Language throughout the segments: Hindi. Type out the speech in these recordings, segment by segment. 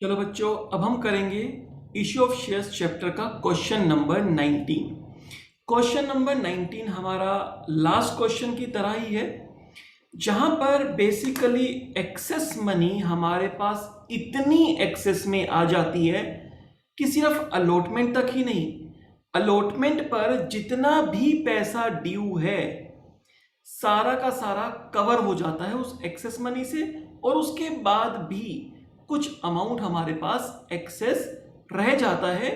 चलो बच्चों, अब हम करेंगे इश्यू ऑफ शेयर्स चैप्टर का क्वेश्चन नंबर 19। क्वेश्चन नंबर 19 हमारा लास्ट क्वेश्चन की तरह ही है, जहां पर बेसिकली एक्सेस मनी हमारे पास इतनी एक्सेस में आ जाती है कि सिर्फ अलॉटमेंट तक ही नहीं, अलॉटमेंट पर जितना भी पैसा ड्यू है सारा का सारा कवर हो जाता है उस एक्सेस मनी से, और उसके बाद भी कुछ अमाउंट हमारे पास एक्सेस रह जाता है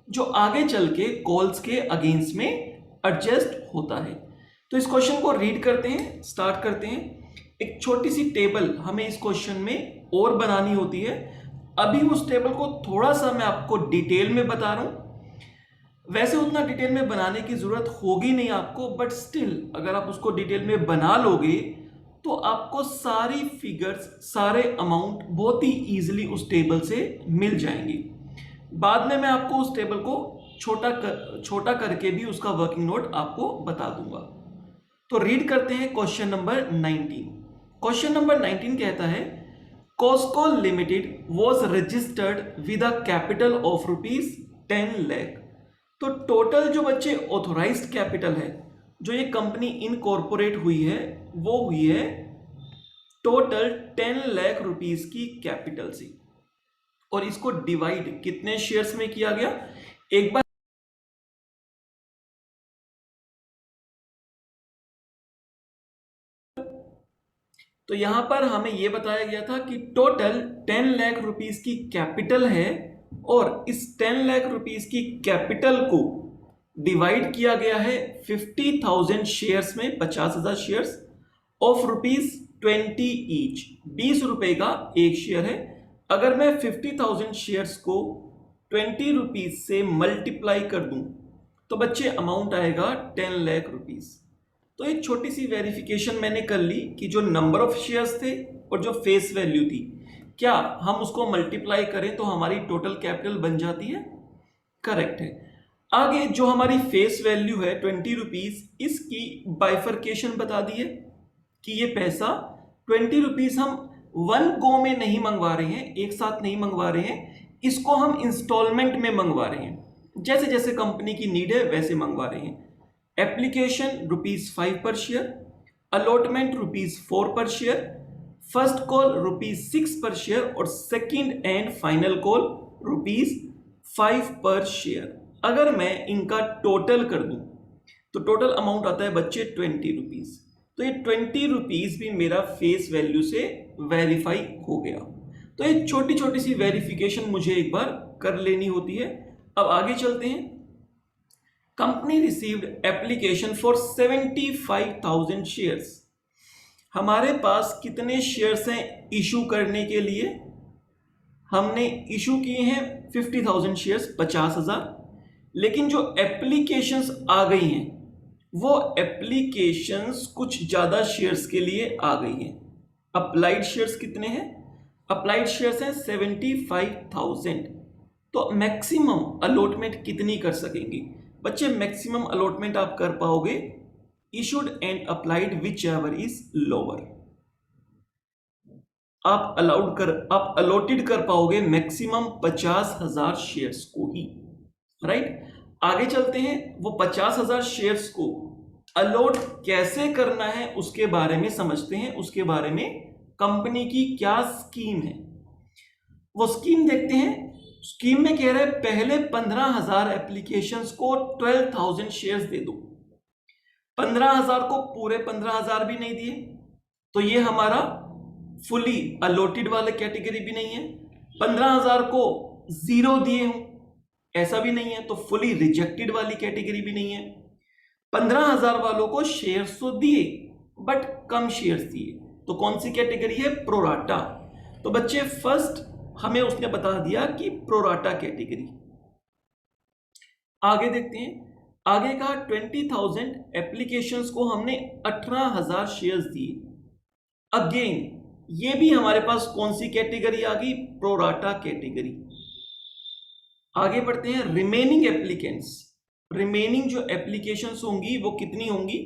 जो आगे चल के कॉल्स के अगेंस्ट में एडजस्ट होता है। तो इस क्वेश्चन को रीड करते हैं, स्टार्ट करते हैं। एक छोटी सी टेबल हमें इस क्वेश्चन में और बनानी होती है। अभी उस टेबल को थोड़ा सा मैं आपको डिटेल में बता रहा हूं, वैसे उतना डिटेल में बनाने की जरूरत होगी नहीं आपको, बट स्टिल अगर आप उसको डिटेल में बना लोगे तो आपको सारी फिगर्स, सारे अमाउंट बहुत ही इजीली उस टेबल से मिल जाएंगी। बाद में मैं आपको उस टेबल को छोटा करके भी उसका वर्किंग नोट आपको बता दूंगा। तो रीड करते हैं क्वेश्चन नंबर 19। क्वेश्चन नंबर 19 कहता है, Cosco limited was registered with a capital of ₹10 lakh. तो टोटल जो बच्चे ऑथोराइज्ड कैपिटल है, जो ये कंपनी इनकॉर्पोरेट हुई है, वो हुई है टोटल 10 लाख रुपीस की कैपिटल से। और इसको डिवाइड कितने शेयर्स में किया गया, एक बार तो यहां पर हमें यह बताया गया था कि टोटल 10 लाख रुपीस की कैपिटल है, और इस 10 लाख रुपीस की कैपिटल को डिवाइड किया गया है 50,000 शेयर्स में, 50,000 शेयर्स ऑफ ₹20 ईच, 20 रुपए का एक शेयर है। अगर मैं 50,000 शेयर्स को 20 रुपीज से मल्टीप्लाई कर दूं तो बच्चे अमाउंट आएगा 10 लाख रुपीस। तो एक छोटी सी वेरिफिकेशन मैंने कर ली कि जो नंबर ऑफ शेयर्स थे और जो फेस वैल्यू थी, क्या हम उसको मल्टीप्लाई करें तो हमारी टोटल कैपिटल बन जाती है? करेक्ट है। आगे जो हमारी फेस वैल्यू है 20 रुपीज, इसकी बाइफर्केशन बता दी है कि ये पैसा 20 रुपीज हम वन गो में नहीं मंगवा रहे हैं, एक साथ नहीं मंगवा रहे हैं, इसको हम इंस्टॉलमेंट में मंगवा रहे हैं, जैसे जैसे कंपनी की नीड है वैसे मंगवा रहे हैं। एप्लीकेशन ₹5 पर शेयर, अलॉटमेंट ₹4 पर शेयर, फर्स्ट कॉल ₹6 पर शेयर, और सेकंड एंड फाइनल कॉल ₹5 पर शेयर। अगर मैं इनका टोटल कर दूं तो टोटल अमाउंट आता है बच्चे 20 रुपीज। तो ये 20 रुपीज भी मेरा फेस वैल्यू से वेरीफाई हो गया। तो ये छोटी छोटी सी वेरिफिकेशन मुझे एक बार कर लेनी होती है। अब आगे चलते हैं। Company received application for 75,000 shares. हमारे पास कितने शेयर्स हैं इशू करने के लिए? हमने इशू किए हैं 50,000 शेयर्स, 50,000, लेकिन जो एप्लीकेशंस आ गई हैं वो एप्लीकेशंस कुछ ज्यादा शेयर्स के लिए आ गई हैं। अप्लाइड शेयर्स कितने हैं? अप्लाइड शेयर्स हैं 75,000। तो मैक्सिमम अलॉटमेंट कितनी कर सकेंगे बच्चे? मैक्सिमम अलॉटमेंट आप कर पाओगे issued and applied which ever is lower. आप अलॉटेड कर पाओगे मैक्सिमम 50,000 शेयर्स को ही, राइट। आगे चलते हैं। वो 50,000 शेयर्स को अलॉट कैसे करना है उसके बारे में समझते हैं। उसके बारे में कंपनी की क्या स्कीम है वो स्कीम देखते हैं। स्कीम में कह रहे हैं पहले 15,000 एप्लीकेशंस को 12,000 शेयर्स दे दो। 15,000 को पूरे 15,000 भी नहीं दिए तो ये हमारा फुली अलॉटेड वाला कैटेगरी भी नहीं है। 15,000 को 0 दिए हूं, ऐसा भी नहीं है, तो फुली रिजेक्टेड वाली कैटेगरी भी नहीं है। 15,000 वालों को शेयर्स तो दिए बट कम शेयर्स दिए, तो कौन सी कैटेगरी है? प्रोराटा। तो बच्चे फर्स्ट हमें उसने बता दिया कि प्रोराटा कैटेगरी। आगे देखते हैं। आगे का 20,000 एप्लीकेशंस को हमने 18,000 शेयर्स दिए। अगेन ये भी हमारे पास कौन सी कैटेगरी आ गई? Pro rata category. आगे बढ़ते हैं। रिमेनिंग एप्लीकेंट्स, रिमेनिंग जो एप्लीकेशंस होंगी वो कितनी होंगी?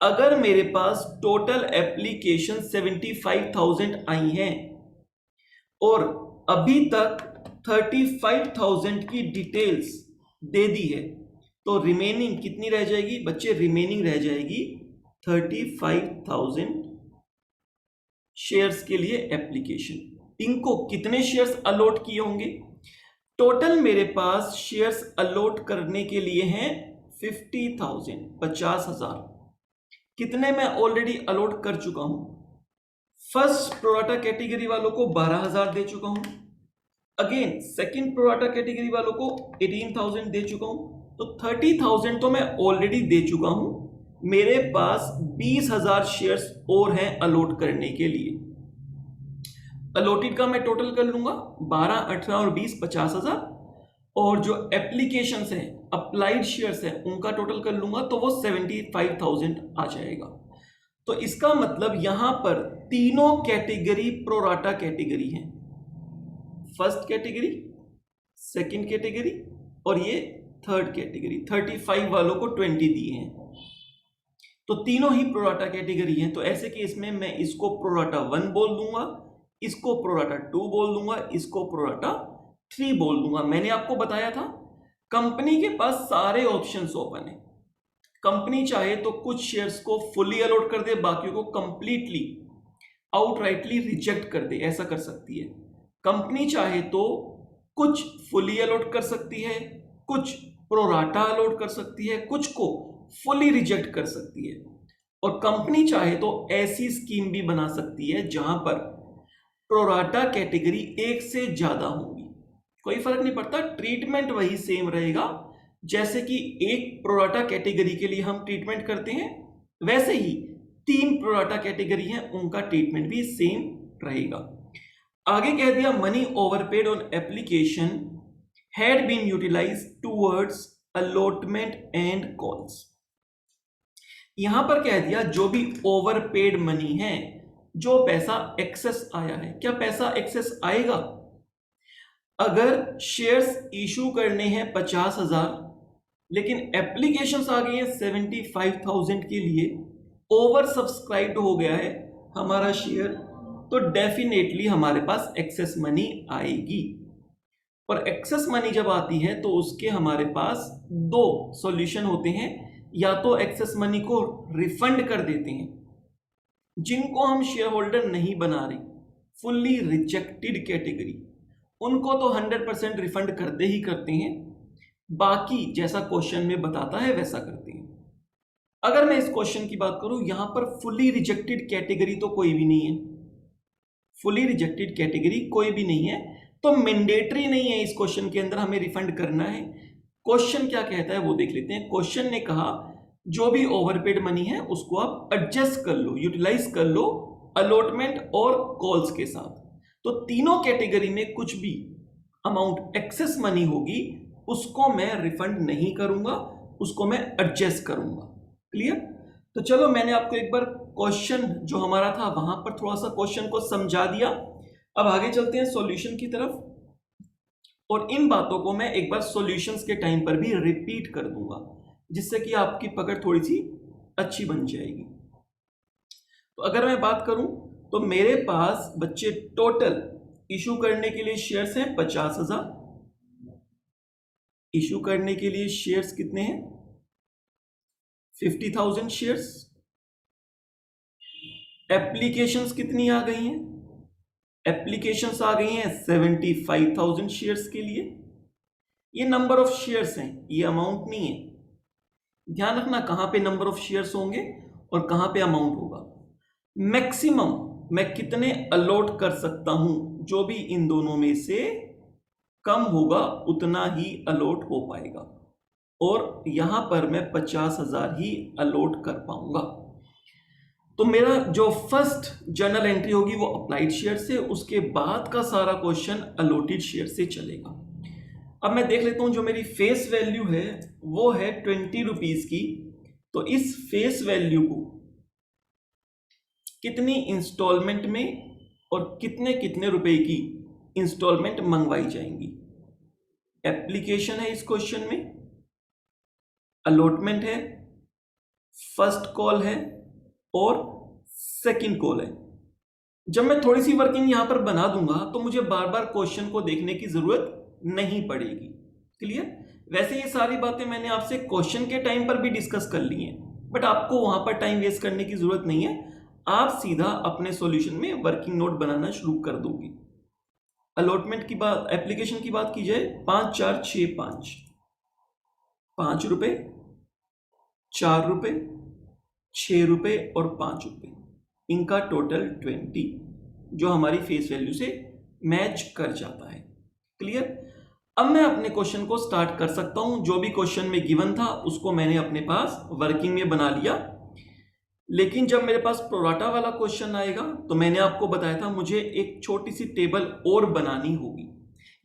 अगर मेरे पास टोटल एप्लीकेशन 75,000 आई हैं और अभी तक 35,000 की डिटेल्स दे दी है, तो रिमेनिंग कितनी रह जाएगी बच्चे? रिमेनिंग रह जाएगी 35,000 शेयर्स के लिए एप्लीकेशन। इनको कितने शेयर्स अलॉट किए होंगे? टोटल मेरे पास शेयर्स अलॉट करने के लिए हैं 50,000, 50,000। कितने मैं ऑलरेडी अलॉट कर चुका हूं? फर्स्ट प्रोराटा कैटेगरी वालों को 12,000 दे चुका हूं। अगेन सेकंड प्रोराटा कैटेगरी वालों को 18,000 दे चुका हूं। तो 30,000 तो मैं ऑलरेडी दे चुका हूं। मेरे पास 20,000 शेयर्स और हैं अलॉट करने के लिए। अलॉटेड का मैं टोटल कर लूंगा, 12, 18 और 20, 50,000। और जो एप्लीकेशंस हैं, अप्लाइड शेयर्स हैं, उनका टोटल कर लूंगा तो वो 75,000 आ जाएगा। तो इसका मतलब यहां पर तीनों कैटेगरी प्रोराटा कैटेगरी हैं। फर्स्ट कैटेगरी, सेकंड कैटेगरी और ये थर्ड कैटेगरी। 35 वालों को 20 दिए हैं, तो तीनों ही प्रोराटा कैटेगरी हैं। तो ऐसे केस में मैं इसको प्रोराटा 1 बोल दूंगा, इसको प्रोराटा 2 बोल दूंगा, इसको प्रोराटा 3 बोल दूंगा। मैंने आपको बताया था कंपनी के पास सारे ऑप्शंस ओपन है। कंपनी चाहे तो कुछ शेयर्स को फुली अलॉट कर दे, बाकियों को कंप्लीटली आउटराइटली रिजेक्ट कर दे, ऐसा कर सकती है। कंपनी चाहे तो कुछ फुली अलॉट कर सकती है, कुछ प्रोराटा अलॉट कर सकती है, कुछ को फुली रिजेक्ट कर सकती है। और कंपनी चाहे तो ऐसी स्कीम भी बना सकती है जहां पर प्रोराटा कैटेगरी एक से ज्यादा होगी, कोई फर्क नहीं पड़ता, ट्रीटमेंट वही सेम रहेगा। जैसे कि एक प्रोराटा कैटेगरी के लिए हम ट्रीटमेंट करते हैं, वैसे ही 3 प्रोराटा कैटेगरी हैं, उनका ट्रीटमेंट भी सेम रहेगा। आगे कह दिया money overpaid on application had been utilised towards allotment and calls. यहां पर कह दिया जो भी ओवरपेड मनी है, जो पैसा एक्सेस आया है। क्या पैसा एक्सेस आएगा? अगर शेयर्स इशू करने हैं 50,000 लेकिन एप्लीकेशंस आ गई हैं 75,000 के लिए, ओवर सब्सक्राइब्ड हो गया है हमारा शेयर, तो डेफिनेटली हमारे पास एक्सेस मनी आएगी। और एक्सेस मनी जब आती है तो उसके हमारे पास 2 सॉल्यूशन होते हैं। या तो एक्सेस मनी को रिफंड कर देते हैं, जिनको हम शेयर होल्डर नहीं बना रहे, फुल्ली रिजेक्टेड कैटेगरी, उनको तो 100% रिफंड करते ही करते हैं। बाकी जैसा क्वेश्चन में बताता है वैसा करते हैं। अगर मैं इस क्वेश्चन की बात करूं, यहां पर फुल्ली रिजेक्टेड कैटेगरी तो कोई भी नहीं है, फुल्ली रिजेक्टेड कैटेगरी कोई भी नहीं है, तो मैंडेटरी नहीं है इस क्वेश्चन के अंदर हमें रिफंड करना है। क्वेश्चन क्या कहता है वो देख लेते हैं। क्वेश्चन ने कहा जो भी ओवरपेड मनी है उसको आप एडजस्ट कर लो, यूटिलाइज कर लो अलॉटमेंट और कॉल्स के साथ। तो तीनों कैटेगरी में कुछ भी अमाउंट एक्सेस मनी होगी उसको मैं रिफंड नहीं करूंगा, उसको मैं एडजस्ट करूंगा। क्लियर? तो चलो मैंने आपको एक बार क्वेश्चन जो हमारा था वहां पर थोड़ा सा क्वेश्चन को समझा दिया। अब आगे चलते हैं सॉल्यूशन की तरफ, और इन बातों को मैं एक बार सॉल्यूशंस के टाइम पर भी रिपीट कर दूंगा, जिससे कि आपकी पकड़ थोड़ी सी अच्छी बन जाएगी। तो अगर मैं बात करूं तो मेरे पास बच्चे टोटल इशू करने के लिए शेयर्स हैं 50,000। इशू करने के लिए शेयर्स कितने हैं? 50,000 शेयर्स। एप्लीकेशंस कितनी आ गई हैं? एप्लीकेशंस आ गई हैं 75,000 शेयर्स के लिए। ये नंबर ऑफ शेयर्स हैं, ये अमाउंट नहीं है। ध्यान रखना कहां पे नंबर ऑफ शेयर्स होंगे और कहां पे अमाउंट होगा। मैक्सिमम मैं कितने अलॉट कर सकता हूं, जो भी इन दोनों में से कम होगा उतना ही अलॉट हो पाएगा, और यहां पर मैं 50,000 ही अलॉट कर पाऊंगा। तो मेरा जो फर्स्ट जर्नल एंट्री होगी वो अप्लाइड शेयर से, उसके बाद का सारा क्वेश्चन अलॉटेड शेयर से चलेगा। अब मैं देख लेता हूं जो मेरी फेस वैल्यू है वो है 20 रुपीज की। तो इस फेस वैल्यू को कितनी इंस्टॉलमेंट में और कितने कितने रुपए की इंस्टॉलमेंट मंगवाई जाएंगी। एप्लीकेशन है इस क्वेश्चन में, अलॉटमेंट है, फर्स्ट कॉल है और सेकंड कॉल है। जब मैं थोड़ी सी वर्किंग यहां पर बना दूंगा तो मुझे बार बार क्वेश्चन को देखने की जरूरत नहीं पड़ेगी। क्लियर? वैसे ये सारी बातें मैंने आपसे क्वेश्चन के टाइम पर भी डिस्कस कर ली हैं, बट आपको वहां पर टाइम वेस्ट करने की जरूरत नहीं है। आप सीधा अपने सॉल्यूशन में वर्किंग नोट बनाना शुरू कर दोगे। अलॉटमेंट की बात, एप्लीकेशन की बात की जाए, 5 4 6 5, 5 रुपए, 4 रुपए, 6 रुपए और 5 रुपए, इनका टोटल 20 जो हमारी फेस वैल्यू से मैच कर जाता है। क्लियर? अब मैं अपने क्वेश्चन को स्टार्ट कर सकता हूं। जो भी क्वेश्चन में गिवन था उसको मैंने अपने पास वर्किंग में बना लिया, लेकिन जब मेरे पास प्रोराटा वाला क्वेश्चन आएगा तो मैंने आपको बताया था मुझे एक छोटी सी टेबल और बनानी होगी।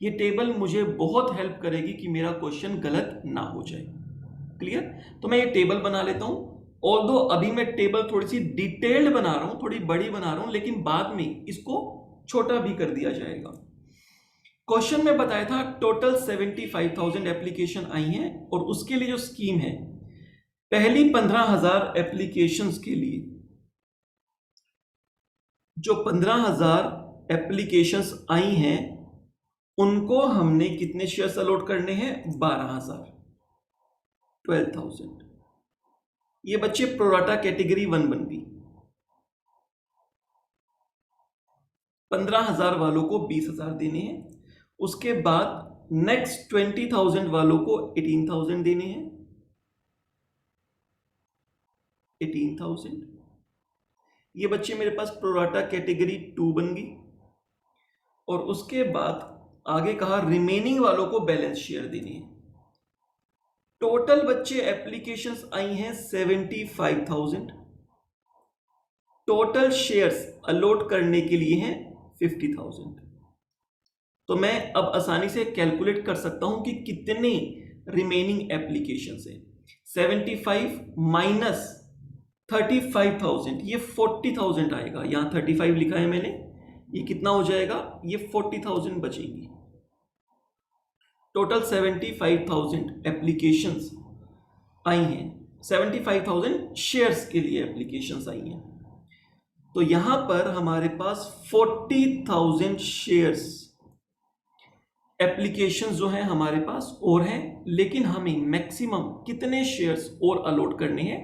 ये टेबल मुझे बहुत हेल्प करेगी कि मेरा क्वेश्चन गलत ना हो जाए। क्लियर? तो मैं ये टेबल बना लेता हूं। ऑल्दो अभी मैं टेबल थोड़ी सी डिटेल्ड बना रहा हूं, थोड़ी बड़ी बना रहा हूं, लेकिन बाद में इसको छोटा भी कर दिया जाएगा। क्वेश्चन में बताया था टोटल 75,000 एप्लीकेशन आई हैं और उसके लिए जो स्कीम है, पहली 15,000 एप्लीकेशंस के लिए जो 15,000 एप्लीकेशंस आई हैं उनको हमने कितने शेयर्स अलॉट करने हैं? 12,000, 12,000। ये बच्चे प्रोराटा कैटेगरी 1 बन गई। 15,000 वालों को 20,000 देने हैं। उसके बाद नेक्स्ट 20,000 वालों को 18,000 देने हैं, 18,000। ये बच्चे मेरे पास प्रोराटा कैटेगरी 2 बन गई। और उसके बाद आगे कहा रिमेनिंग वालों को बैलेंस शेयर देने हैं। टोटल बच्चे एप्लीकेशंस आई हैं 75,000। टोटल शेयर्स अलॉट करने के लिए हैं 50,000। तो मैं अब आसानी से कैलकुलेट कर सकता हूं कि कितने रिमेनिंग एप्लीकेशंस हैं। 75 माइनस 35,000, ये 40,000 आएगा। यहां 35 लिखा है मैंने, ये कितना हो जाएगा? ये 40,000 बचेंगी। टोटल 75,000 एप्लीकेशंस आई हैं, 75,000 शेयर्स के लिए एप्लीकेशंस आई हैं। तो यहां पर हमारे पास 40,000 शेयर्स एप्लीकेशंस जो हैं हमारे पास और हैं, लेकिन हमें मैक्सिमम कितने शेयर्स और अलॉट करने हैं?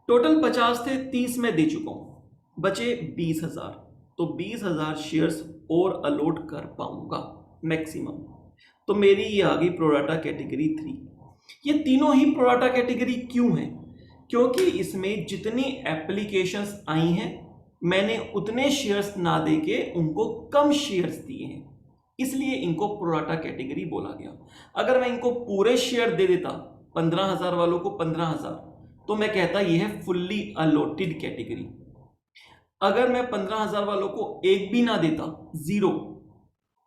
टोटल 50 थे, 30 में दे चुका हूं, बचे 20,000। तो 20,000 शेयर्स और अलॉट कर पाऊंगा मैक्सिमम। तो मेरी ये आ गई प्रोराटा कैटेगरी 3। ये तीनों ही प्रोराटा कैटेगरी क्यों है? क्योंकि इसमें जितनी एप्लीकेशंस आई हैं मैंने उतने शेयर्स ना देके उनको कम शेयर्स दिए हैं, इसलिए इनको प्रोराटा कैटेगरी बोला गया। अगर मैं इनको पूरे शेयर दे देता 15,000 वालों को 15,000, तो मैं कहता ये है फुल्ली अलॉटेड कैटेगरी। अगर मैं 15,000 वालों को एक भी ना देता, 0,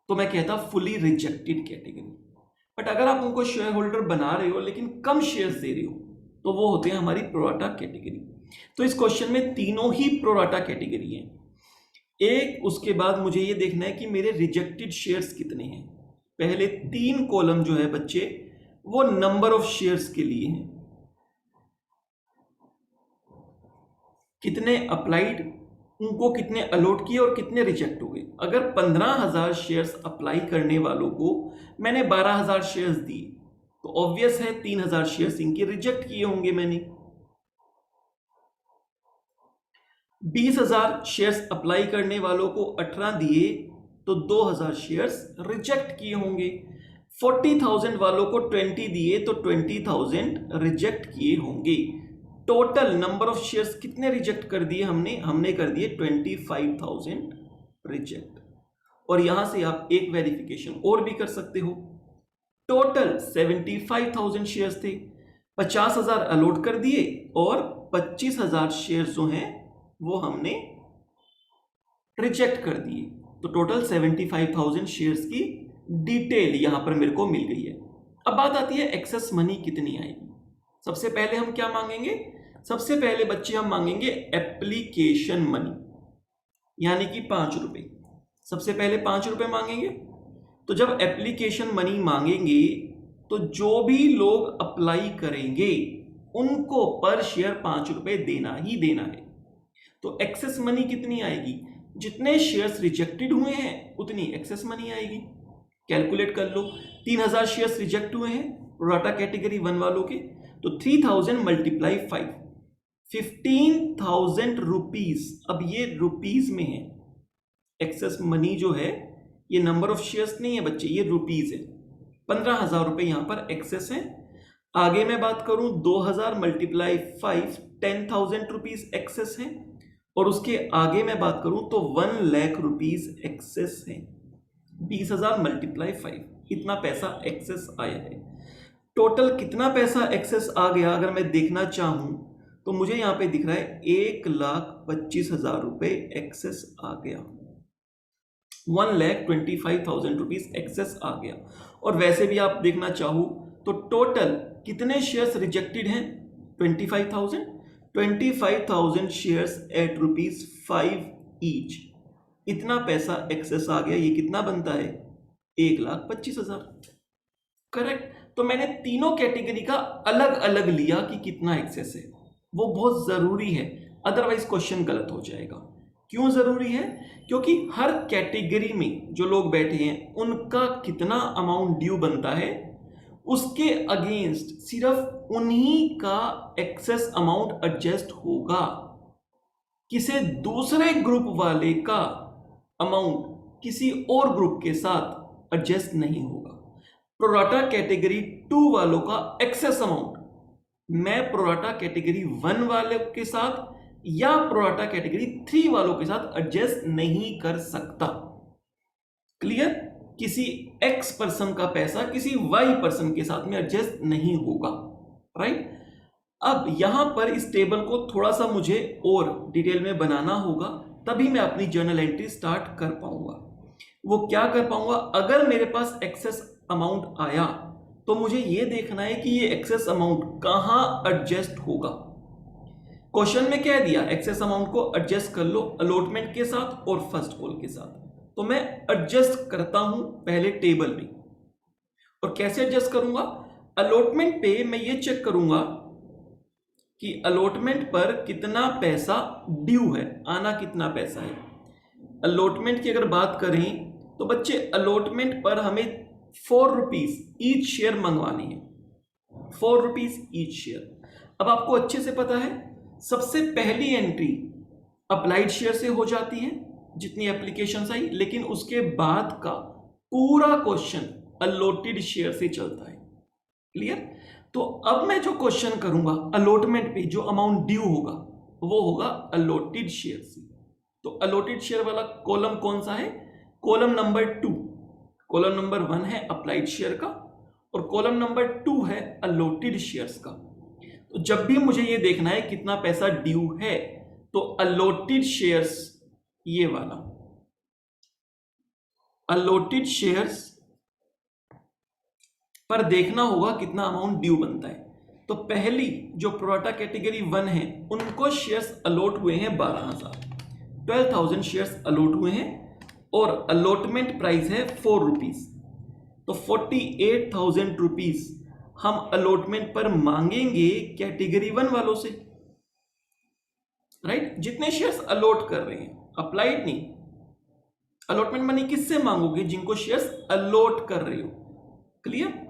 तो मैं कहता फुली रिजेक्टेड कैटेगरी। बट अगर आप उनको शेयर होल्डर बना रहे हो लेकिन कम शेयर्स दे रहे हो, तो वो होते हैं हमारी प्रोराटा कैटेगरी। तो इस क्वेश्चन में तीनों ही प्रोराटा कैटेगरी हैं। एक, उसके बाद मुझे ये देखना है कि मेरे रिजेक्टेड शेयर्स कितने हैं। पहले 3 कॉलम जो है बच्चे वो नंबर ऑफ शेयर्स के लिए हैं, कितने अप्लाइड, उनको कितने अलॉट किए और कितने रिजेक्ट हुए। अगर 15,000 शेयर्स अप्लाई करने वालों को मैंने 12,000 शेयर्स दिए, तो ऑब्वियस है 3,000 शेयर्स इनके रिजेक्ट किए होंगे मैंने। 20,000 शेयर्स अप्लाई करने वालों को 18 दिए, तो 2,000 शेयर्स रिजेक्ट किए होंगे। 40,000 वालों को 20 दिए, तो 20,000 रिजेक्ट किए होंगे। टोटल नंबर ऑफ शेयर्स कितने रिजेक्ट कर दिए हमने कर दिए 25,000 रिजेक्ट। और यहां से आप एक वेरिफिकेशन और भी कर सकते हो। टोटल 75,000 शेयर्स थे, 50,000 अलॉट कर दिए और 25,000 शेयर्स जो हैं वो हमने रिजेक्ट कर दिए। तो टोटल 75,000 शेयर्स की डिटेल यहां पर मेरे को मिल गई है। अब बात आती है एक्सेस मनी कितनी आएगी। सबसे पहले हम क्या मांगेंगे? सबसे पहले बच्चे हम मांगेंगे एप्लीकेशन मनी, यानी कि 5 रुपए। सबसे पहले 5 रुपए मांगेंगे। तो जब एप्लीकेशन मनी मांगेंगे तो जो भी लोग अप्लाई करेंगे उनको पर शेयर 5 रुपए देना ही देना है। तो एक्सेस मनी कितनी आएगी? जितने शेयर्स रिजेक्टेड हुए हैं उतनी एक्सेस मनी आएगी। कैलकुलेट कर लो, 3000 शेयर्स रिजेक्ट हुए हैं प्रोराटा कैटेगरी 1 वालों के, तो 3000 मल्टीप्लाई 5, 15,000 रुपीज। अब ये रुपीज में है, एक्सेस मनी जो है ये नंबर ऑफ शेयर्स नहीं है बच्चे, ये रुपीज है। 15,000 रुपए यहां पर एक्सेस है। आगे मैं बात करूं 2000 मल्टीप्लाई 5, 10,000 रुपीज एक्सेस है। और उसके आगे मैं बात करूं तो 1 लाख रुपीज एक्सेस है। 20,000 मल्टीप्लाई 5, इतना पैसा एक्सेस आया है। टोटल कितना पैसा एक्सेस आ गया अगर मैं देखना चाहूं तो मुझे यहां पे दिख रहा है 1,25,000 रुपए एक्सेस आ गया। 1,25,000 रुपीज एक्सेस आ गया। और वैसे भी आप देखना चाहो तो टोटल कितने शेयर्स रिजेक्टेड हैं? 25,000 शेयर्स एट ₹5 ईच, इतना पैसा एक्सेस आ गया। ये कितना बनता है? 1,25,000। करेक्ट। तो मैंने तीनों कैटेगरी का अलग अलग लिया कि कितना एक्सेस है, वो बहुत जरूरी है, अदरवाइज क्वेश्चन गलत हो जाएगा। क्यों जरूरी है? क्योंकि हर कैटेगरी में जो लोग बैठे हैं उनका कितना अमाउंट ड्यू बनता है, उसके अगेंस्ट सिर्फ उन्हीं का एक्सेस अमाउंट एडजस्ट होगा। किसी दूसरे ग्रुप वाले का अमाउंट किसी और ग्रुप के साथ एडजस्ट नहीं होगा। प्रोराटा कैटेगरी 2 वालों का एक्सेस अमाउंट मैं प्रोराटा कैटेगरी 1 वाले के साथ या प्रोराटा कैटेगरी 3 वालों के साथ एडजस्ट नहीं कर सकता। क्लियर? किसी एक्स पर्सन का पैसा किसी वाई पर्सन के साथ में एडजस्ट नहीं होगा। राइट? अब यहां पर इस टेबल को थोड़ा सा मुझे और डिटेल में बनाना होगा, तभी मैं अपनी जर्नल एंट्री स्टार्ट कर पाऊंगा। वो क्या कर पाऊंगा? अगर मेरे पास एक्सेस अमाउंट आया तो मुझे ये देखना है कि ये एक्सेस अमाउंट कहां एडजस्ट होगा। क्वेश्चन में क्या दिया? एक्सेस अमाउंट को एडजस्ट कर लो अलॉटमेंट के साथ और फर्स्ट कॉल के साथ। तो मैं एडजस्ट करता हूं पहले टेबल में। और कैसे एडजस्ट करूंगा? अलॉटमेंट पे मैं ये चेक करूंगा कि अलॉटमेंट पर कितना पैसा ड्यू है, आना कितना पैसा है। अलॉटमेंट की अगर बात करें तो बच्चे अलॉटमेंट पर हमें 4 रुपीज ईच शेयर मंगवानी है। 4 रुपीज ईच शेयर। अब आपको अच्छे से पता है सबसे पहली एंट्री अप्लाइड शेयर से हो जाती है जितनी एप्लीकेशन आई, लेकिन उसके बाद का पूरा क्वेश्चन अलॉटेड शेयर से चलता है। क्लियर? तो अब मैं जो क्वेश्चन करूंगा अलॉटमेंट पे जो अमाउंट ड्यू होगा वो होगा अलॉटेड शेयर से। तो अलॉटेड शेयर वाला कॉलम कौन सा है? Column number 2। कॉलम नंबर 1 है अप्लाइड शेयर का और कॉलम नंबर 2 है अलॉटेड शेयर्स का। तो जब भी मुझे ये देखना है कितना पैसा ड्यू है तो अलॉटेड शेयर्स, ये वाला अलॉटेड शेयर्स पर देखना होगा कितना अमाउंट ड्यू बनता है। तो पहली जो प्रोराटा कैटेगरी 1 है उनको शेयर्स अलॉट हुए हैं 12,000 शेयर्स अलॉट हुए हैं और अलॉटमेंट प्राइस है 4 रुपीज। तो 48,000 रुपीज हम अलॉटमेंट पर मांगेंगे कैटेगरी 1 वालों से। राइट? जितने शेयर्स अलॉट कर रहे हैं, अप्लाइड नहीं। अलॉटमेंट मनी किससे मांगोगे? जिनको शेयर्स अलॉट कर रहे हो। Clear?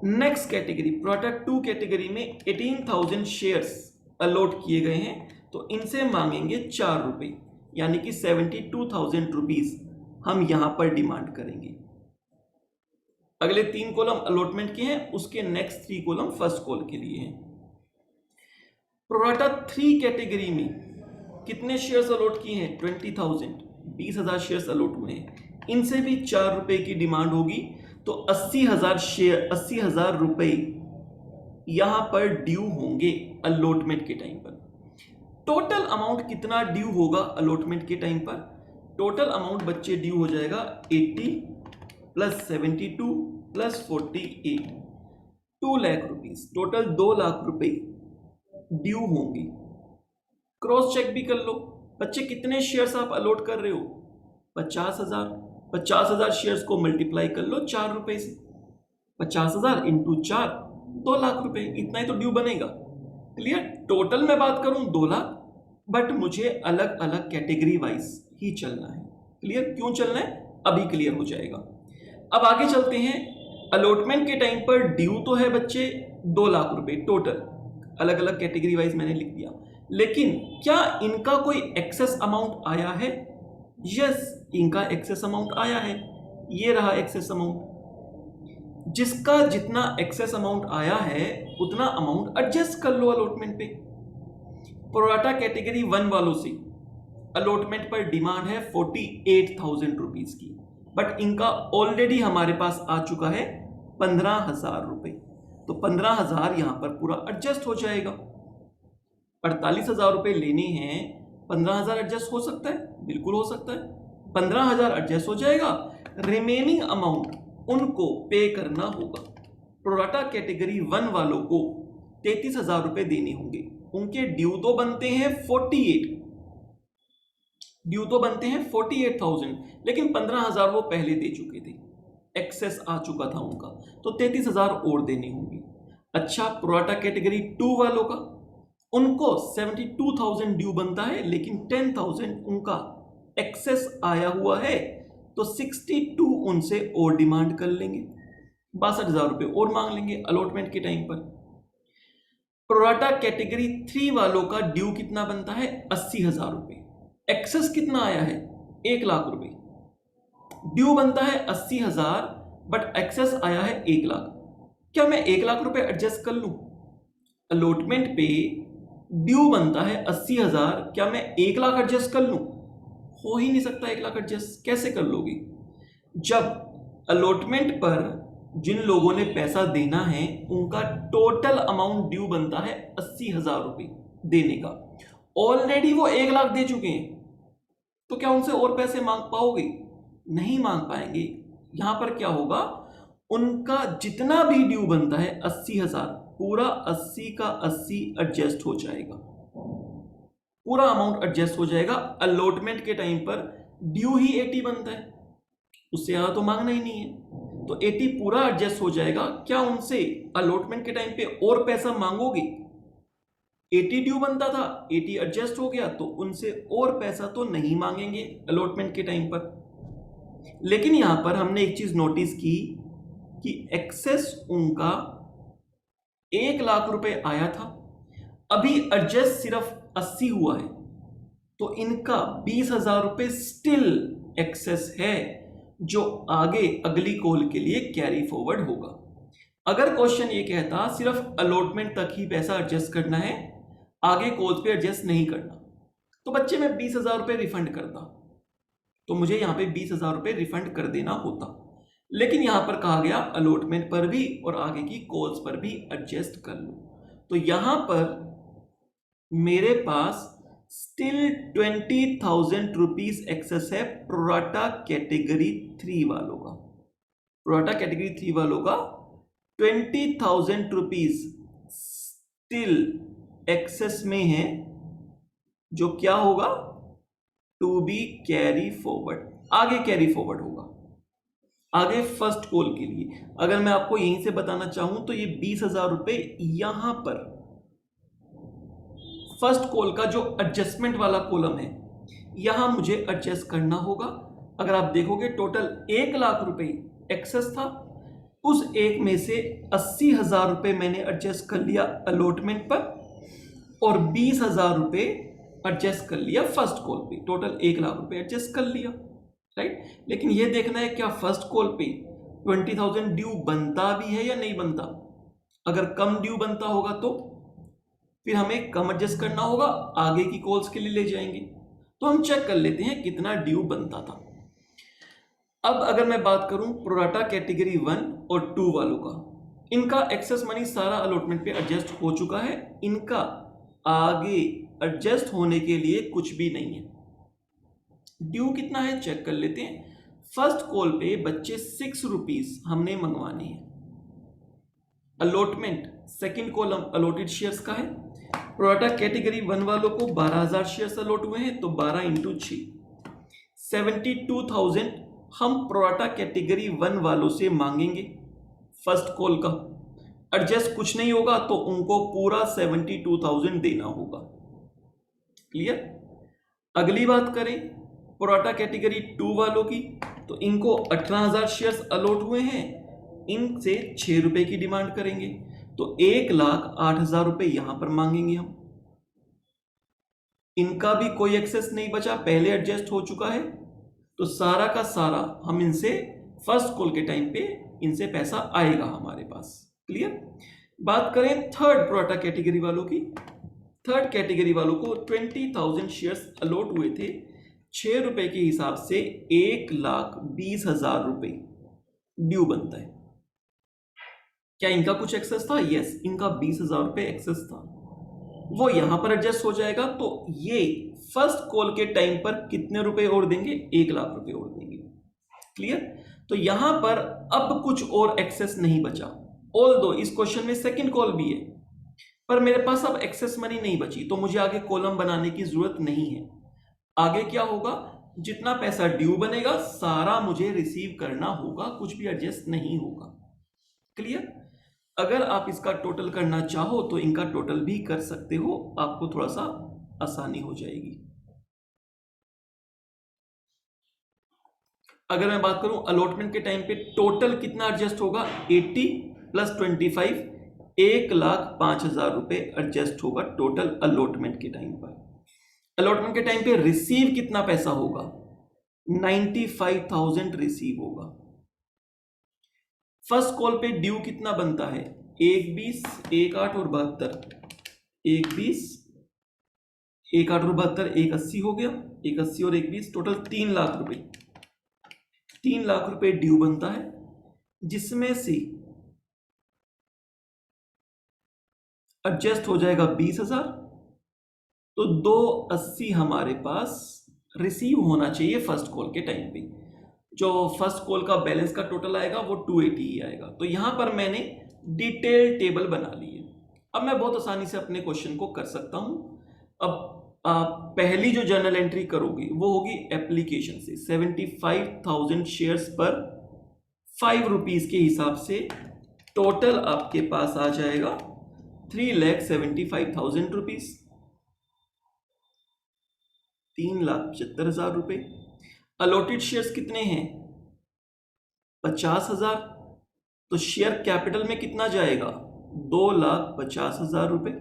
Next category pro rata 2 category में 18,000 शेयर्स अलॉट किए गए हैं, तो इनसे मांगेंगे 4 रुपए, यानी कि 72,000 रुपीज हम यहां पर डिमांड करेंगे। अगले 3 कॉलम अलॉटमेंट के हैं, उसके नेक्स्ट 3 कॉलम फर्स्ट कॉल के लिए हैं। प्रोराटा 3 कैटेगरी में कितने शेयर्स अलॉट किए हैं? 20,000 शेयर्स अलॉट हुए हैं। इनसे भी 4 रुपए की डिमांड होगी, तो 80,000 शेयर 80,000 रुपए यहां पर ड्यू होंगे अलॉटमेंट के टाइम पर। टोटल अमाउंट कितना ड्यू होगा अलॉटमेंट के टाइम पर? टोटल अमाउंट बच्चे ड्यू हो जाएगा 80 plus 72 plus 48, 2 lakh rupees. Total 2 lakh रुपए ड्यू होंगे। क्रॉस चेक भी कर लो बच्चे, कितने शेयर्स आप अलॉट कर रहे हो? 50,000। 50,000 शेयर्स को मल्टीप्लाई कर लो 4 रुपए से। 50,000 इंटू 4, 2 लाख रुपए, इतना ही तो ड्यू बनेगा। क्लियर? टोटल में बात करूं 2 लाख, बट मुझे अलग अलग कैटेगरी वाइज ही चलना है। क्लियर? क्यों चलना है अभी क्लियर हो जाएगा। अब आगे चलते हैं। अलॉटमेंट के टाइम पर ड्यू तो है बच्चे 2 लाख रुपए टोटल, अलग अलग कैटेगरी वाइज मैंने लिख दिया, लेकिन क्या इनका कोई एक्सेस अमाउंट आया है? यस, इनका एक्सेस अमाउंट आया है। ये रहा एक्सेस अमाउंट। जिसका जितना एक्सेस अमाउंट आया है उतना अमाउंट एडजस्ट कर लो अलॉटमेंट पे। प्रोराटा कैटेगरी 1 वालों से अलॉटमेंट पर डिमांड है 48,000 रुपीज की, बट इनका ऑलरेडी हमारे पास आ चुका है 15,000 रुपए, तो 15,000 यहां पर पूरा एडजस्ट हो जाएगा। 48,000 रुपए लेने हैं, 15,000 एडजस्ट हो सकता है? बिल्कुल हो सकता है। 15,000 एडजस्ट हो जाएगा। रिमेनिंग अमाउंट उनको पे करना होगा। प्रोराटा कैटेगरी 1 वालों को 33,000 रुपए देने होंगे। उनके ड्यू तो बनते हैं 48,000, लेकिन 15,000 वो पहले दे चुके थे, एक्सेस आ चुका था उनका, तो 33,000 और देने होंगे। अच्छा, प्रोराटा कैटेगरी 2 वालों का, उनको 72,000 ड्यू बनता है, लेकिन 10,000 उनका एक्सेस आया हुआ है, तो 62 उनसे और डिमांड कर लेंगे, 62,000 रुपए और मांग लेंगे अलॉटमेंट के टाइम पर। प्रोराटा कैटेगरी 3 वालों का ड्यू कितना बनता है? 80,000 रुपए। एक्सेस कितना आया है? 1 लाख रुपए। ड्यू बनता है 80,000, बट एक्सेस आया है 1 लाख। क्या मैं 1 लाख रुपए एडजस्ट कर लूं? अलॉटमेंट पे ड्यू बनता है 80,000, क्या मैं 1 लाख एडजस्ट कर लूं? हो ही नहीं सकता 1 लाख एडजस्ट। कैसे कर लोगे? जब अलॉटमेंट पर जिन लोगों ने पैसा देना है उनका टोटल अमाउंट ड्यू बनता है 80,000 रुपए देने का, ऑलरेडी वो 1 लाख दे चुके हैं, तो क्या उनसे और पैसे मांग पाओगे? नहीं मांग पाएंगे। यहां पर क्या होगा, उनका जितना भी ड्यू बनता है 80,000, पूरा 80 का 80 एडजस्ट हो जाएगा, पूरा अमाउंट एडजस्ट हो जाएगा। अलॉटमेंट के टाइम पर ड्यू ही 80 बनता है, उससे ज्यादा तो मांगना ही नहीं है, तो 80 पूरा एडजस्ट हो जाएगा। क्या उनसे अलॉटमेंट के टाइम पे और पैसा मांगोगे? 80 ड्यू बनता था, 80 एडजस्ट हो गया, तो उनसे और पैसा तो नहीं मांगेंगे अलॉटमेंट के टाइम पर। लेकिन यहां पर हमने एक चीज नोटिस की कि एक्सेस उनका 1 लाख रुपए आया था, अभी एडजस्ट सिर्फ 80 हुआ है, तो इनका 20,000 रुपए स्टिल एक्सेस है, जो आगे अगली कॉल के लिए कैरी फॉरवर्ड होगा। अगर क्वेश्चन ये कहता सिर्फ अलॉटमेंट तक ही पैसा एडजस्ट करना है, आगे कॉल्स पे एडजस्ट नहीं करना, तो बच्चे मैं 20,000 रुपए रिफंड करता, तो मुझे यहां पे 20,000 रुपए रिफंड कर देना होता। लेकिन यहां पर कहा गया अलॉटमेंट पर भी और आगे की कॉल्स पर भी एडजस्ट कर लो, तो यहां पर मेरे पास स्टिल 20,000 रुपीज एक्सेस है प्रोराटा कैटेगरी 3 वालों का। प्रोराटा कैटेगरी 3 वालों का 20,000 रुपीज स्टिल एक्सेस में है, जो क्या होगा, टू बी कैरी फॉरवर्ड, आगे कैरी फॉरवर्ड होगा, आगे फर्स्ट कॉल के लिए। अगर मैं आपको यहीं से बताना चाहूं तो ये 20,000 रुपए यहां पर फर्स्ट कॉल का जो एडजस्टमेंट वाला कॉलम है, यहां मुझे एडजस्ट करना होगा। अगर आप देखोगे टोटल 1 लाख रुपए एक्सेस था, उस एक में से 80,000 रुपए मैंने एडजस्ट कर लिया अलॉटमेंट पर, और 20,000 रुपए एडजस्ट कर लिया फर्स्ट कॉल पे, टोटल 1 लाख रुपए एडजस्ट कर लिया, राइट। लेकिन ये देखना है क्या फर्स्ट कॉल पे 20,000 ड्यू बनता भी है या नहीं बनता। अगर कम ड्यू बनता होगा तो फिर हमें कम एडजस्ट करना होगा, आगे की कॉल्स के लिए ले जाएंगे। तो हम चेक कर लेते हैं कितना ड्यू बनता था। अब अगर मैं बात करूं प्रोराटा कैटेगरी 1 और 2 वालों का, इनका एक्सेस मनी सारा अलॉटमेंट पे एडजस्ट हो चुका है, इनका आगे एडजस्ट होने के लिए कुछ भी नहीं है। ड्यू कितना है चेक कर लेते हैं। फर्स्ट कॉल पे बच्चे 6 रुपीज हमने मंगवाने हैं। Allotment second column allotted shares का है। प्रोराटा कैटेगरी 1 वालों को 12,000 शेयर्स अलॉट हुए हैं, तो 12 × 6 72,000 हम प्रोराटा कैटेगरी 1 वालों से मांगेंगे फर्स्ट कॉल का। एडजस्ट कुछ नहीं होगा तो उनको पूरा 72,000 देना होगा। क्लियर। अगली बात करें प्रोटा कैटेगरी 2 वालों की, तो इनको 18,000 शेयर्स अलॉट हुए हैं, इनसे 6 रुपए की डिमांड करेंगे, तो 1,08,000 रुपए यहां पर मांगेंगे हम। इनका भी कोई एक्सेस नहीं बचा, पहले एडजस्ट हो चुका है, तो सारा का सारा हम इनसे फर्स्ट कॉल के टाइम पे इनसे पैसा आएगा हमारे पास। क्लियर। बात करें थर्ड प्रोटा कैटेगरी वालों की। थर्ड कैटेगरी वालों को 20,000 शेयर्स अलॉट हुए थे, 6 रुपए के हिसाब से 1,20,000 रुपए ड्यू बनता है। क्या इनका कुछ एक्सेस था? यस, इनका 20,000 रुपए एक्सेस था, वो यहां पर एडजस्ट हो जाएगा। तो ये फर्स्ट कॉल के टाइम पर कितने रुपए और देंगे? 1,00,000 रुपए और देंगे। क्लियर। तो यहां पर अब कुछ और एक्सेस नहीं बचा, ऑल्दो इस क्वेश्चन में सेकंड कॉल भी है, पर मेरे पास अब एक्सेस मनी नहीं बची, तो मुझे आगे कॉलम बनाने की जरूरत नहीं है। आगे क्या होगा? जितना पैसा ड्यू बनेगा सारा मुझे रिसीव करना होगा, कुछ भी एडजस्ट नहीं होगा। क्लियर। अगर आप इसका टोटल करना चाहो तो इनका टोटल भी कर सकते हो, आपको थोड़ा सा आसानी हो जाएगी। अगर मैं बात करूं अलॉटमेंट के टाइम पे टोटल कितना एडजस्ट होगा? 80 + 25, 1,05,000 रुपए एडजस्ट होगा टोटल अलॉटमेंट के टाइम पर। अलॉटमेंट के टाइम पे रिसीव कितना पैसा होगा? 95,000 रिसीव होगा। फर्स्ट कॉल पे ड्यू कितना बनता है? 1,20, 1,08 और 72, 1,20, 1,08 और 72, 1,80 हो गया, 1,80 और 1,20 टोटल 3 लाख रुपए। 3 लाख रुपए ड्यू बनता है, जिसमें से एडजस्ट हो जाएगा 20,000, तो 280 हमारे पास रिसीव होना चाहिए फर्स्ट कॉल के टाइम पे। जो फर्स्ट कॉल का बैलेंस का टोटल आएगा वो 280 ही आएगा। तो यहां पर मैंने डिटेल टेबल बना ली है। अब मैं बहुत आसानी से अपने क्वेश्चन को कर सकता हूं। अब पहली जो जर्नल एंट्री करोगी वो होगी एप्लीकेशन से। 75,000 शेयर्स पर 5 रुपीज के हिसाब से टोटल आपके पास आ जाएगा 3,75,000 रुपीज, 3,75,000 रुपए। अलॉटेड शेयर्स कितने हैं? 50,000, तो शेयर कैपिटल में कितना जाएगा? 2,50,000 रुपए।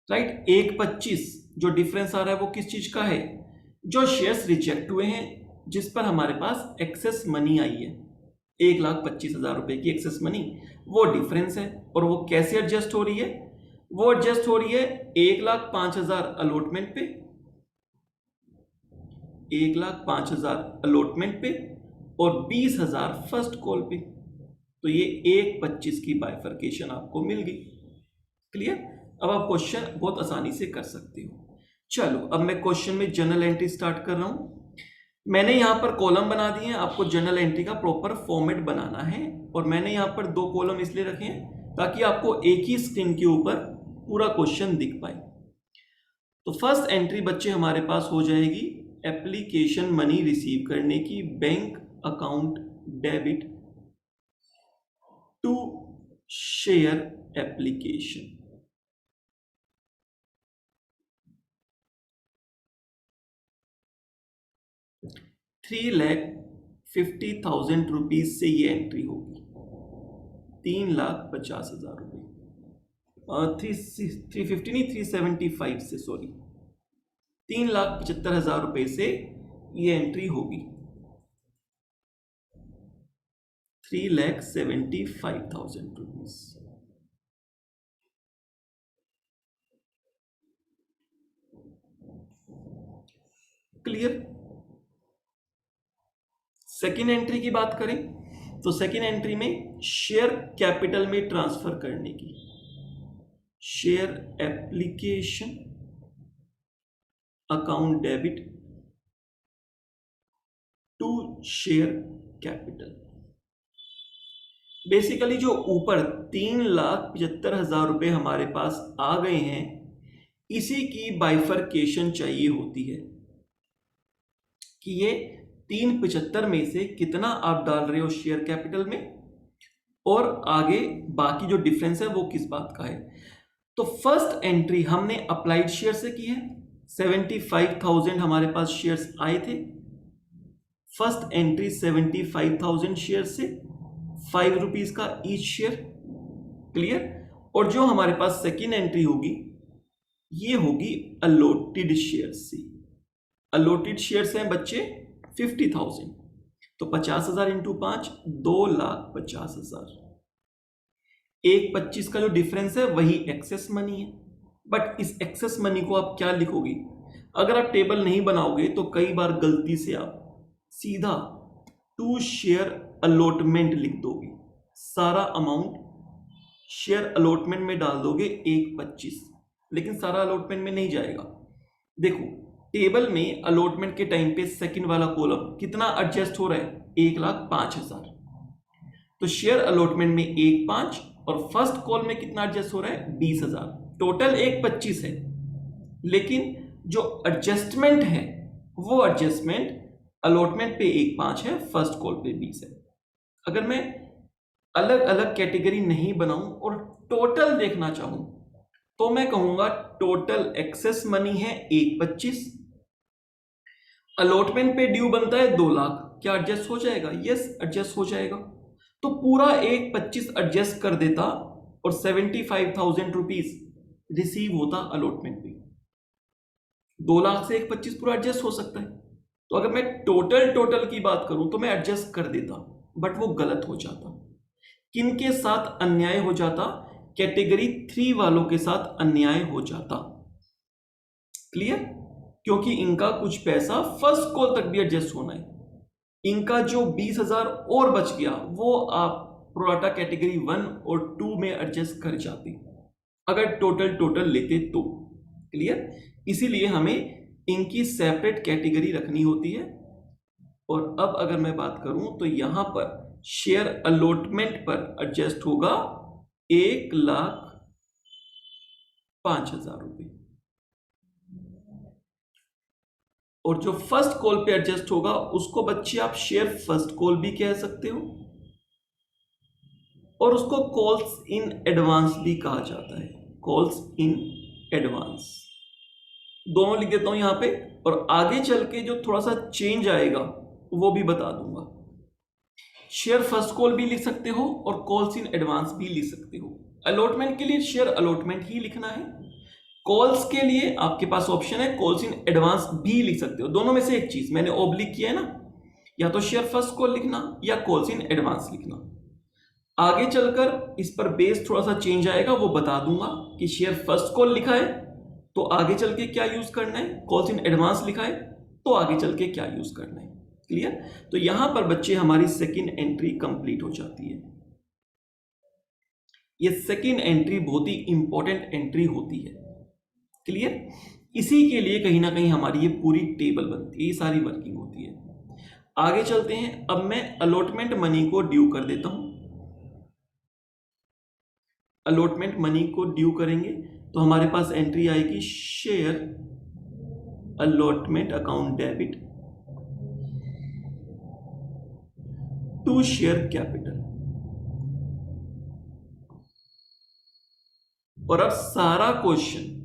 राइट। 1,25 जो डिफरेंस आ रहा है वो किस चीज का है? जो शेयर्स रिजेक्ट हुए हैं, जिस पर हमारे पास एक्सेस मनी आई है, 1,25,000 रुपए की एक्सेस मनी, वो डिफरेंस है। और वो कैसे एडजस्ट हो रही है? वो एडजस्ट हो रही है 1,05,000 अलॉटमेंट पे, 1,05,000 अलॉटमेंट पे और 20,000 फर्स्ट कॉल पे। तो ये 1,25 की बाइफर्केशन आपको मिल गई। क्लियर। अब आप क्वेश्चन बहुत आसानी से कर सकते हो। चलो अब मैं क्वेश्चन में जर्नल एंट्री स्टार्ट कर रहा हूं। मैंने यहां पर कॉलम बना दिए हैं, आपको जर्नल एंट्री का प्रॉपर फॉर्मेट बनाना है। और मैंने यहां पर 2 कॉलम इसलिए रखे हैं ताकि आपको एक ही स्क्रीन के ऊपर पूरा क्वेश्चन दिख पाए। तो फर्स्ट एंट्री बच्चे हमारे पास हो जाएगी एप्लीकेशन मनी रिसीव करने की, bank account debit to share application. ₹3,50,000 rupees से ये एंट्री होगी, 3,50,000 रुपए। 350 नहीं, 375 से, सॉरी, 3,75,000 रुपए से ये एंट्री होगी, 3,75,000 रुपीज। क्लियर। सेकेंड एंट्री की बात करें तो सेकेंड एंट्री में शेयर कैपिटल में ट्रांसफर करने की, share application account debit to share capital. Basically जो ऊपर 3,75,000 रुपए हमारे पास आ गए हैं, इसी की बाइफर्केशन चाहिए होती है कि ये 3,75 में से कितना आप डाल रहे हो शेयर कैपिटल में, और आगे बाकी जो डिफरेंस है वो किस बात का है। तो फर्स्ट एंट्री हमने अप्लाइड शेयर से की है, 75,000 हमारे पास शेयर्स आए थे। फर्स्ट एंट्री 75,000 शेयर से 5 रुपीज का ईच शेयर। क्लियर। और जो हमारे पास सेकेंड एंट्री होगी ये होगी अलॉटेड शेयर से। अलॉटेड शेयर्स हैं बच्चे 50,000, तो 50,000 इंटू 5 2,50,000। 1,25 का जो डिफरेंस है वही एक्सेस मनी है। बट इस एक्सेस मनी को आप क्या लिखोगे? अगर आप टेबल नहीं बनाओगे तो कई बार गलती से आप सीधा टू शेयर अलॉटमेंट लिख दोगे। सारा अमाउंट शेयर अलॉटमेंट में डाल दोगे 1,25, लेकिन सारा अलॉटमेंट में नहीं जाएगा। देखो टेबल में अलॉटमेंट के टाइम पे सेकंड वाला कॉलम कितना एडजस्ट हो रहा है? 1,05,000। तो शेयर अलॉटमेंट में 1,5 और फर्स्ट कॉल में कितना एडजस्ट हो रहा है? 20,000। टोटल 1,25 है, लेकिन जो एडजस्टमेंट है वो एडजस्टमेंट अलॉटमेंट पे 1,5 है, फर्स्ट कॉल पे 20 है। अगर मैं अलग अलग कैटेगरी नहीं बनाऊं और टोटल देखना चाहूं तो मैं कहूंगा टोटल एक्सेस मनी है 1,25, अलॉटमेंट पे ड्यू बनता है 2 लाख। क्या एडजस्ट हो जाएगा? यस एडजस्ट हो जाएगा। तो पूरा 1,25 एडजस्ट कर देता और 75,000 रुपीज रिसीव होता अलॉटमेंट पे। 2 लाख से 1,25 पूरा एडजस्ट हो सकता है। तो अगर मैं टोटल की बात करूं तो मैं एडजस्ट कर देता, बट वो गलत हो जाता। किनके साथ अन्याय हो जाता? कैटेगरी 3 वालों के साथ अन्याय हो जाता। क्लियर? क्योंकि इनका कुछ पैसा फर्स्ट कॉल तक भी एडजस्ट होना है। इनका जो 20,000 और बच गया वो आप प्रोराटा कैटेगरी 1 और 2 में एडजस्ट कर जाते अगर टोटल लेते तो। क्लियर? इसीलिए हमें इनकी सेपरेट कैटेगरी रखनी होती है। और अब अगर मैं बात करूं तो यहां पर शेयर अलॉटमेंट पर एडजस्ट होगा 1,05,000 रुपए, और जो फर्स्ट कॉल पे एडजस्ट होगा उसको बच्चे आप शेयर फर्स्ट कॉल भी कह सकते हो, और उसको कॉल्स इन एडवांस भी कहा जाता है। कॉल्स इन एडवांस दोनों लिख देता हूं यहां पे, और आगे चल के जो थोड़ा सा चेंज आएगा वो भी बता दूंगा। शेयर फर्स्ट कॉल भी लिख सकते हो और कॉल्स इन एडवांस भी लिख सकते हो। अलॉटमेंट के लिए शेयर अलॉटमेंट ही लिखना है, कॉल्स के लिए आपके पास ऑप्शन है कॉल्स इन एडवांस भी लिख सकते हो। दोनों में से एक चीज मैंने ऑब्लिक किया है ना, या तो शेयर फर्स्ट कॉल लिखना या कॉल्स इन एडवांस लिखना। आगे चलकर इस पर बेस थोड़ा सा चेंज आएगा, वो बता दूंगा कि शेयर फर्स्ट कॉल लिखा है तो आगे चल के क्या यूज करना है, कॉल्स इन एडवांस लिखा है तो आगे चल के क्या यूज करना है। क्लियर? तो यहां पर बच्चे हमारी सेकेंड एंट्री कंप्लीट हो जाती है। ये सेकेंड एंट्री बहुत ही इंपॉर्टेंट एंट्री होती है। क्लियर? इसी के लिए कहीं ना कहीं हमारी ये पूरी टेबल बनती है, ये सारी वर्किंग होती है। आगे चलते हैं। अब मैं अलॉटमेंट मनी को ड्यू कर देता हूं। अलॉटमेंट मनी को ड्यू करेंगे तो हमारे पास एंट्री आएगी share allotment account debit to share capital. और अब सारा क्वेश्चन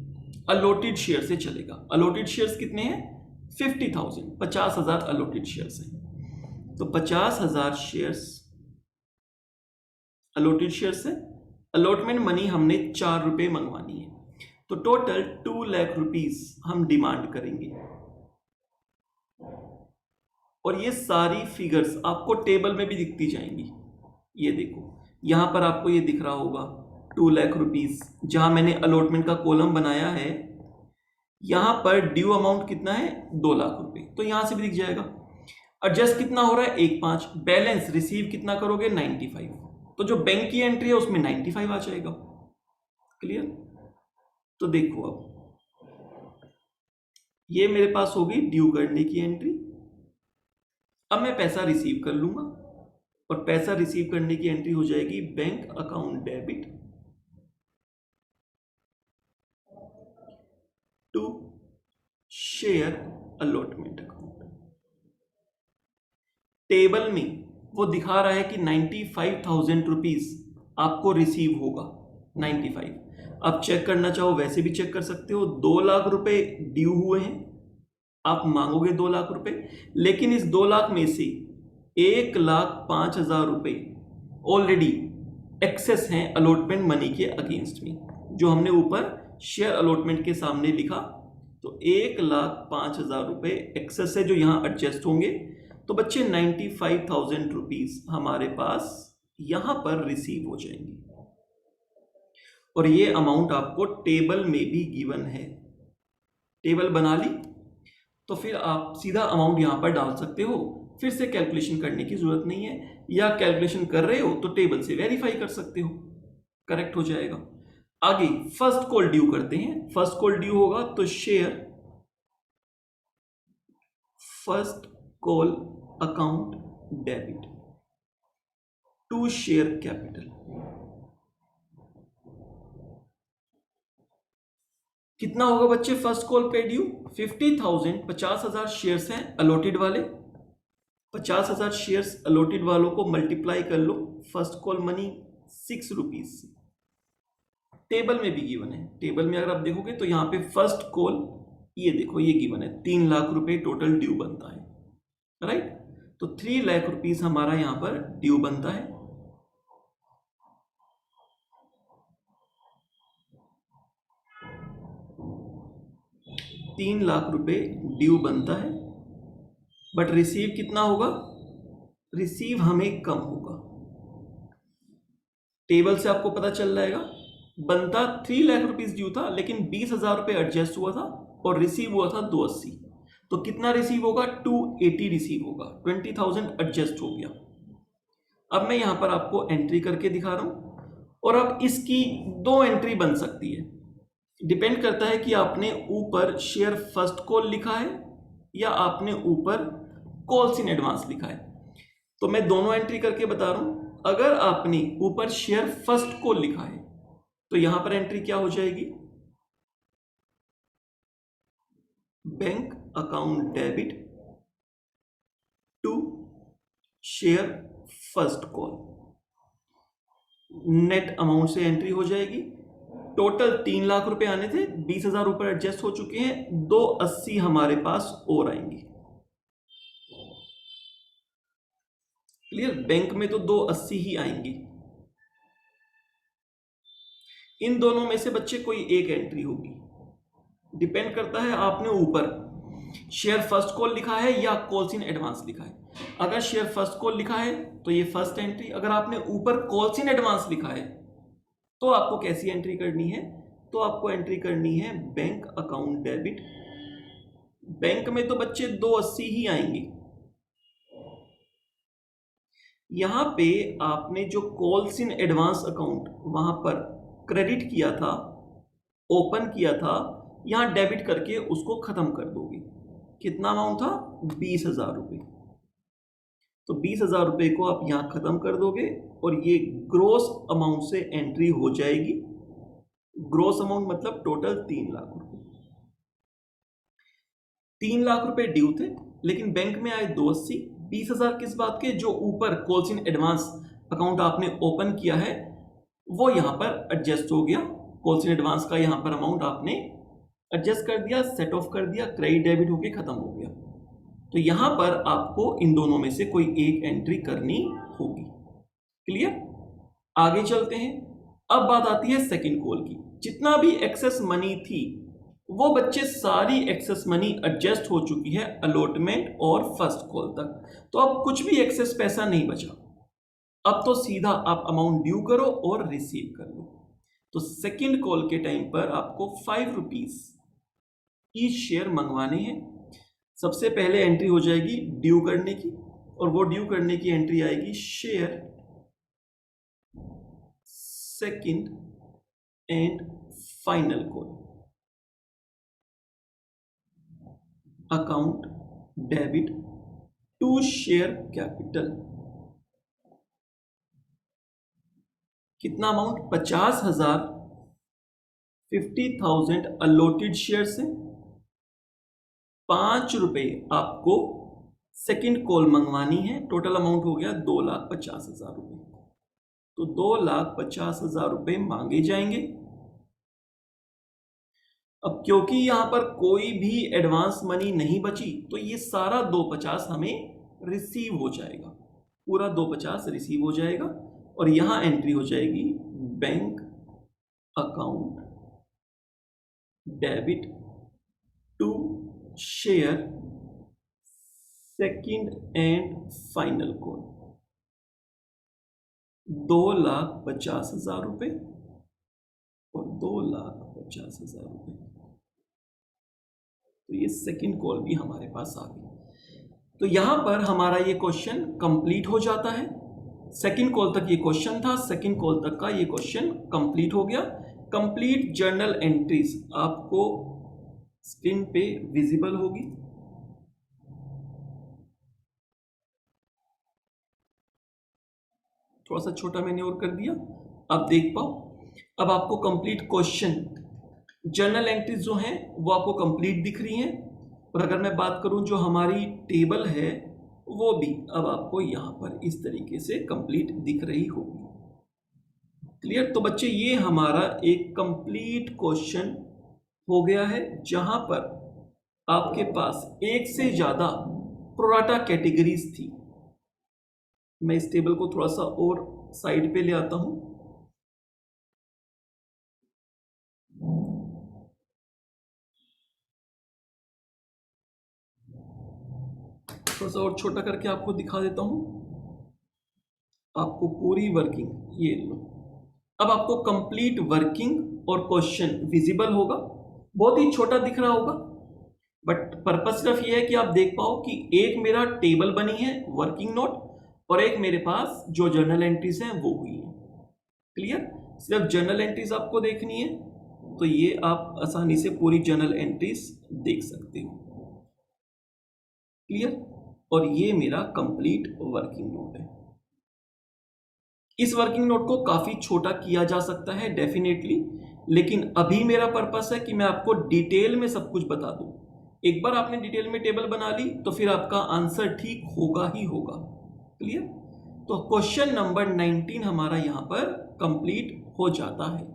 अलॉटेड शेयर से चलेगा। अलॉटेड शेयर्स कितने हैं? 50,000, 50,000 अलॉटेड शेयर्स हैं। तो 50,000 शेयर्स अलॉटेड शेयर्स है। अलॉटमेंट मनी हमने 4 रुपए मंगवानी है, तो टोटल 2 लाख रुपीस हम डिमांड करेंगे। और ये सारी फिगर्स आपको टेबल में भी दिखती जाएंगी। ये देखो यहां पर आपको ये दिख रहा होगा 2 लाख रुपीस, जहां मैंने अलॉटमेंट का कॉलम बनाया है यहां पर ड्यू अमाउंट कितना है? 2 लाख रुपए, तो यहां से भी दिख जाएगा। एडजस्ट कितना हो रहा है? 1,5। बैलेंस रिसीव कितना करोगे? 95। तो जो बैंक की एंट्री है उसमें 95 आ जाएगा। क्लियर? तो देखो अब ये मेरे पास होगी ड्यू करने की एंट्री। अब मैं पैसा रिसीव कर लूंगा और पैसा रिसीव करने की एंट्री हो जाएगी bank account debit to share allotment account. Table में वो दिखा रहा है कि 95,000 रुपीज आपको रिसीव होगा। 95 आप चेक करना चाहो वैसे भी चेक कर सकते हो। 2 लाख रुपए ड्यू हुए हैं, आप मांगोगे 2 लाख रुपए, लेकिन इस 2 लाख में से 1,05,000 रुपए ऑलरेडी एक्सेस हैं अलॉटमेंट मनी के अगेंस्ट में, जो हमने ऊपर शेयर अलॉटमेंट के सामने लिखा। तो 1,05,000 रुपए एक्सेस है जो यहां एडजस्ट होंगे। तो बच्चे 95,000 रुपीज हमारे पास यहां पर रिसीव हो जाएंगे, और ये अमाउंट आपको टेबल में भी गिवन है। टेबल बना ली तो फिर आप सीधा अमाउंट यहां पर डाल सकते हो, फिर से कैलकुलेशन करने की जरूरत नहीं है, या कैलकुलेशन कर रहे हो तो टेबल से वेरीफाई कर सकते हो, करेक्ट हो जाएगा। आगे फर्स्ट कॉल ड्यू करते हैं। फर्स्ट कॉल ड्यू होगा तो share first call account debit to share capital. कितना होगा बच्चे फर्स्ट कॉल पे ड्यू? 50,000, 50,000 शेयर्स हैं अलॉटेड वाले। 50,000 शेयर्स अलॉटेड वालों को मल्टीप्लाई कर लो फर्स्ट कॉल मनी 6 रुपीज से। टेबल में भी गिवन है, टेबल में अगर आप देखोगे तो यहां पे फर्स्ट कॉल, ये देखो ये गिवन है, 3 लाख रुपए टोटल ड्यू बनता है, राइट। तो 3 लाख रुपीज हमारा यहां पर ड्यू बनता है। तीन लाख रुपए ड्यू बनता है, बट रिसीव कितना होगा? रिसीव हमें कम होगा। टेबल से आपको पता चल जाएगा, बनता 3 लाख रुपीस ड्यू था, लेकिन 20,000 रुपए एडजस्ट हुआ था और रिसीव हुआ था 280। तो कितना रिसीव होगा? 280 रिसीव होगा, 20,000 एडजस्ट हो गया। अब मैं यहां पर आपको एंट्री करके दिखा रहा हूं, और अब इसकी 2 एंट्री बन सकती है। डिपेंड करता है कि आपने ऊपर शेयर फर्स्ट कॉल लिखा है या आपने ऊपर कॉल्स इन एडवांस लिखा है। तो मैं दोनों एंट्री करके बता रहा हूं। अगर आपने ऊपर शेयर फर्स्ट कॉल लिखा है तो यहां पर एंट्री क्या हो जाएगी? Bank account debit to share first call, net amount से एंट्री हो जाएगी। टोटल 3 लाख रुपए आने थे, 20,000 ऊपर एडजस्ट हो चुके हैं, 280 हमारे पास और आएंगे। क्लियर? बैंक में तो 280 ही आएंगे। इन दोनों में से बच्चे कोई एक एंट्री होगी, डिपेंड करता है आपने ऊपर शेयर फर्स्ट कॉल लिखा है या कॉल्स इन एडवांस लिखा है। अगर शेयर फर्स्ट कॉल लिखा है तो ये फर्स्ट एंट्री, अगर आपने ऊपर कॉल्स इन एडवांस लिखा है तो आपको कैसी एंट्री करनी है? तो आपको एंट्री करनी है बैंक अकाउंट डेबिट। बैंक में तो बच्चे 280 ही आएंगे। यहां पे आपने जो कॉल्स इन एडवांस अकाउंट वहां पर क्रेडिट किया था, ओपन किया था, यहां डेबिट करके उसको खत्म कर दोगे। कितना अमाउंट था? 20,000 रुपए। तो 20,000 रुपए को आप यहां खत्म कर दोगे और ये ग्रोस अमाउंट से एंट्री हो जाएगी। ग्रोस अमाउंट मतलब टोटल 3 लाख रुपए। 3 लाख रुपए ड्यू थे, लेकिन बैंक में आए 280। 20,000 किस बात के? जो ऊपर कॉल्स इन एडवांस अकाउंट आपने ओपन किया है वो यहां पर एडजस्ट हो गया। कॉल्स इन एडवांस का यहां पर अमाउंट आपने एडजस्ट कर दिया, सेट ऑफ कर दिया, क्रेडिट डेबिट होके खत्म हो गया। तो यहां पर आपको इन दोनों में से कोई एक एंट्री करनी होगी। क्लियर? आगे चलते हैं। अब बात आती है सेकंड कॉल की। जितना भी एक्सेस मनी थी वो बच्चे सारी एक्सेस मनी एडजस्ट हो चुकी है अलॉटमेंट और फर्स्ट कॉल तक। तो अब कुछ भी एक्सेस पैसा नहीं बचा। अब तो सीधा आप अमाउंट ड्यू करो और रिसीव कर लो। तो सेकंड कॉल के टाइम पर आपको 5 रुपीज ईच शेयर मंगवाने हैं। सबसे पहले एंट्री हो जाएगी ड्यू करने की, और वो ड्यू करने की एंट्री आएगी share second and final call account debit to share capital. कितना अमाउंट? 50,000, 50,000 अलॉटेड शेयर से 5 रुपए आपको सेकंड कॉल मंगवानी है। टोटल अमाउंट हो गया 2,50,000 रुपए। तो 2,50,000 रुपए मांगे जाएंगे। अब क्योंकि यहां पर कोई भी एडवांस मनी नहीं बची तो ये सारा 250 हमें रिसीव हो जाएगा, पूरा 250 रिसीव हो जाएगा और यहां एंट्री हो जाएगी bank account debit to share second and final call 2,50,000 रुपए और 2,50,000 रुपए। तो ये सेकंड कॉल भी हमारे पास आ गई। तो यहां पर हमारा ये क्वेश्चन कंप्लीट हो जाता है। सेकंड कॉल तक ये क्वेश्चन था, सेकंड कॉल तक का ये क्वेश्चन कंप्लीट हो गया। कंप्लीट जर्नल एंट्रीज आपको स्क्रीन पे विजिबल होगी। थोड़ा सा छोटा मैंने और कर दिया, आप देख पाओ। अब आपको कंप्लीट क्वेश्चन जर्नल एंट्रीज जो हैं वो आपको कंप्लीट दिख रही हैं। और अगर मैं बात करूं जो हमारी टेबल है वो भी अब आपको यहां पर इस तरीके से कंप्लीट दिख रही होगी। क्लियर? तो बच्चे ये हमारा एक कंप्लीट क्वेश्चन हो गया है जहां पर आपके पास एक से ज्यादा प्रोराटा कैटेगरीज थी। मैं इस टेबल को थोड़ा सा और साइड पे ले आता हूं। थोड़ा सा और छोटा करके आपको दिखा देता हूं, आपको पूरी वर्किंग ये लो। अब आपको कंप्लीट वर्किंग और क्वेश्चन विजिबल होगा। बहुत ही छोटा दिख रहा होगा बट पर्पस सिर्फ ये है कि आप देख पाओ कि एक मेरा टेबल बनी है वर्किंग नोट और एक मेरे पास जो जर्नल एंट्रीज हैं वो हुई है। क्लियर? सिर्फ जर्नल एंट्रीज आपको देखनी है तो ये आप आसानी से पूरी जर्नल एंट्रीज देख सकते हो। क्लियर? और ये मेरा कंप्लीट वर्किंग नोट है। इस वर्किंग नोट को काफी छोटा किया जा सकता है डेफिनेटली, लेकिन अभी मेरा पर्पस है कि मैं आपको डिटेल में सब कुछ बता दूं। एक बार आपने डिटेल में टेबल बना ली तो फिर आपका आंसर ठीक होगा ही होगा। क्लियर? तो क्वेश्चन नंबर 19 हमारा यहां पर कंप्लीट हो जाता है।